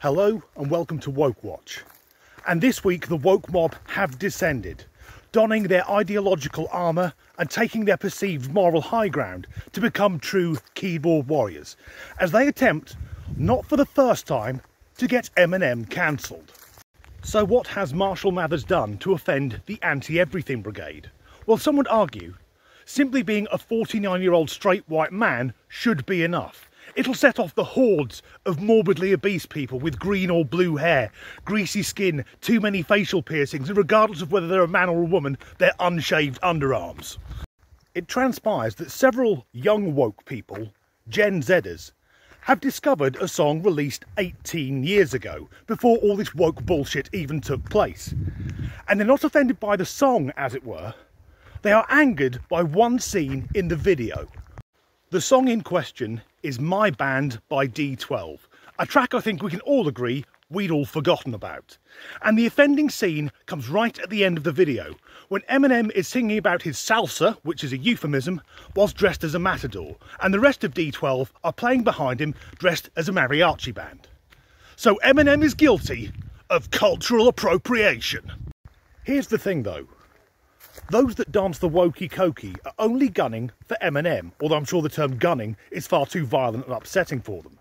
Hello and welcome to Woke Watch. And this week the woke mob have descended, donning their ideological armour and taking their perceived moral high ground to become true keyboard warriors, as they attempt, not for the first time, to get Eminem cancelled. So what has Marshall Mathers done to offend the anti-everything brigade? Well, some would argue, simply being a 49-year-old straight white man should be enough. It'll set off the hordes of morbidly obese people with green or blue hair, greasy skin, too many facial piercings, and regardless of whether they're a man or a woman, their unshaved underarms. It transpires that several young woke people, Gen Zers, have discovered a song released 18 years ago, before all this woke bullshit even took place. And they're not offended by the song, as it were. They are angered by one scene in the video. The song in question is My Band by D12, a track I think we can all agree we'd all forgotten about. And the offending scene comes right at the end of the video, when Eminem is singing about his salsa, which is a euphemism, whilst dressed as a matador, and the rest of D12 are playing behind him dressed as a mariachi band. So Eminem is guilty of cultural appropriation. Here's the thing though. Those that dance the wokey-cokey are only gunning for Eminem, although I'm sure the term gunning is far too violent and upsetting for them.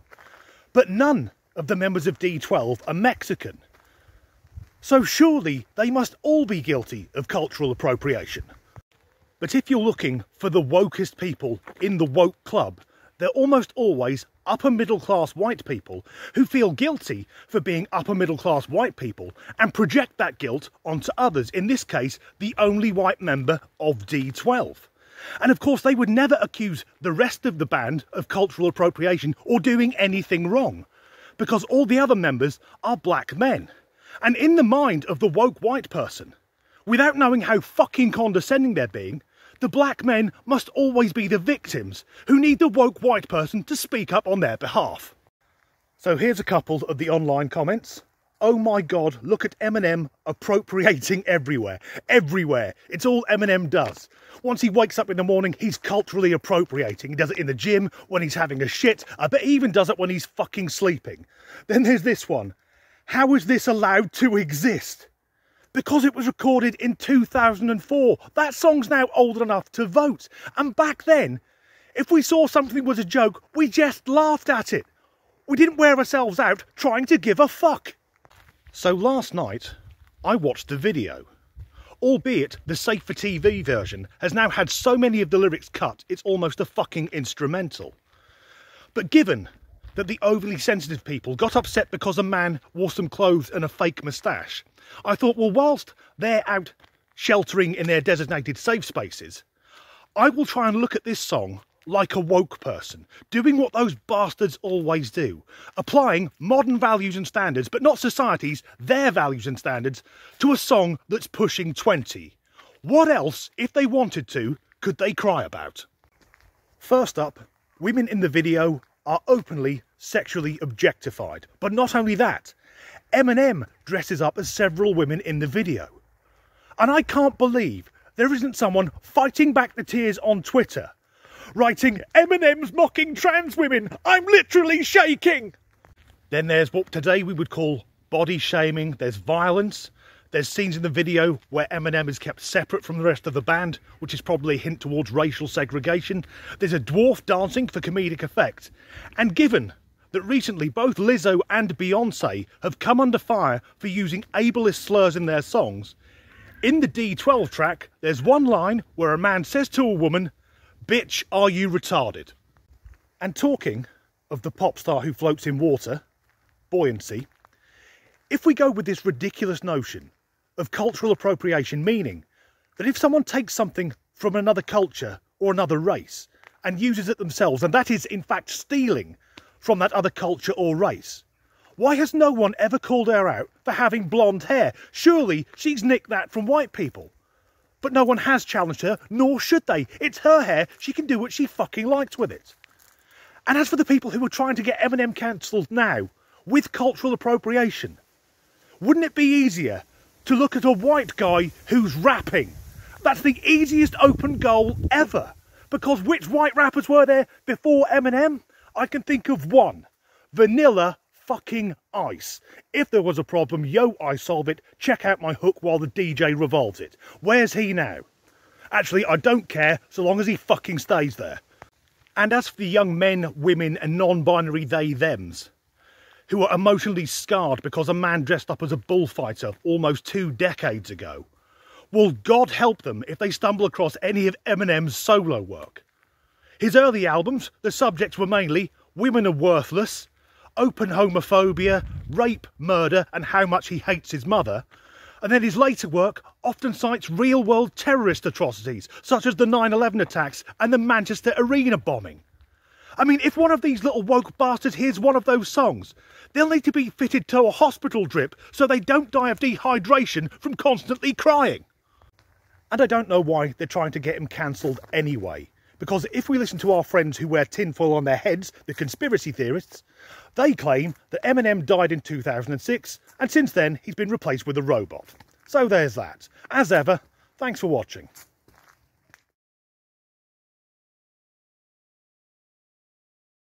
But none of the members of D12 are Mexican. So surely they must all be guilty of cultural appropriation. But if you're looking for the wokest people in the woke club, they're almost always upper middle class white people who feel guilty for being upper middle class white people and project that guilt onto others, in this case the only white member of D12. And of course they would never accuse the rest of the band of cultural appropriation or doing anything wrong, because all the other members are black men. And in the mind of the woke white person, without knowing how fucking condescending they're being, the black men must always be the victims who need the woke white person to speak up on their behalf. So here's a couple of the online comments. Oh my god, look at Eminem appropriating everywhere. Everywhere. It's all Eminem does. Once he wakes up in the morning, he's culturally appropriating. He does it in the gym, when he's having a shit. I bet he even does it when he's fucking sleeping. Then there's this one. How is this allowed to exist? Because it was recorded in 2004. That song's now old enough to vote. And back then, if we saw something was a joke, we just laughed at it. We didn't wear ourselves out trying to give a fuck. So last night, I watched the video. Albeit the Safe for TV version has now had so many of the lyrics cut, it's almost a fucking instrumental. But given that the overly sensitive people got upset because a man wore some clothes and a fake moustache, I thought, well, whilst they're out sheltering in their designated safe spaces, I will try and look at this song like a woke person, doing what those bastards always do, applying modern values and standards, but not society's, their values and standards, to a song that's pushing 20. What else, if they wanted to, could they cry about? First up, women in the video are openly sexually objectified. But not only that, Eminem dresses up as several women in the video. And I can't believe there isn't someone fighting back the tears on Twitter, writing, Eminem's mocking trans women, I'm literally shaking! Then there's what today we would call body shaming, there's violence, there's scenes in the video where Eminem is kept separate from the rest of the band, which is probably a hint towards racial segregation. There's a dwarf dancing for comedic effect. And given that recently both Lizzo and Beyonce have come under fire for using ableist slurs in their songs, in the D12 track, there's one line where a man says to a woman, "Bitch, are you retarded?" And talking of the pop star who floats in water, buoyancy, if we go with this ridiculous notion of cultural appropriation, meaning that if someone takes something from another culture or another race and uses it themselves, and that is in fact stealing from that other culture or race, why has no one ever called her out for having blonde hair? Surely she's nicked that from white people. But no one has challenged her, nor should they. It's her hair, she can do what she fucking likes with it. And as for the people who are trying to get Eminem cancelled now, with cultural appropriation, wouldn't it be easier to look at a white guy who's rapping? That's the easiest open goal ever. Because which white rappers were there before Eminem? I can think of one. Vanilla fucking ice. If there was a problem, yo, I solve it. Check out my hook while the DJ revolves it. Where's he now? Actually, I don't care, so long as he fucking stays there. And as for the young men, women and non-binary they-thems, who are emotionally scarred because a man dressed up as a bullfighter almost 2 decades ago, well, God help them if they stumble across any of Eminem's solo work. His early albums, the subjects were mainly women are worthless, open homophobia, rape, murder and how much he hates his mother, and then his later work often cites real-world terrorist atrocities such as the 9/11 attacks and the Manchester Arena bombing. I mean, if one of these little woke bastards hears one of those songs, they'll need to be fitted to a hospital drip so they don't die of dehydration from constantly crying. And I don't know why they're trying to get him cancelled anyway. Because if we listen to our friends who wear tinfoil on their heads, the conspiracy theorists, they claim that Eminem died in 2006 and since then he's been replaced with a robot. So there's that. As ever, thanks for watching.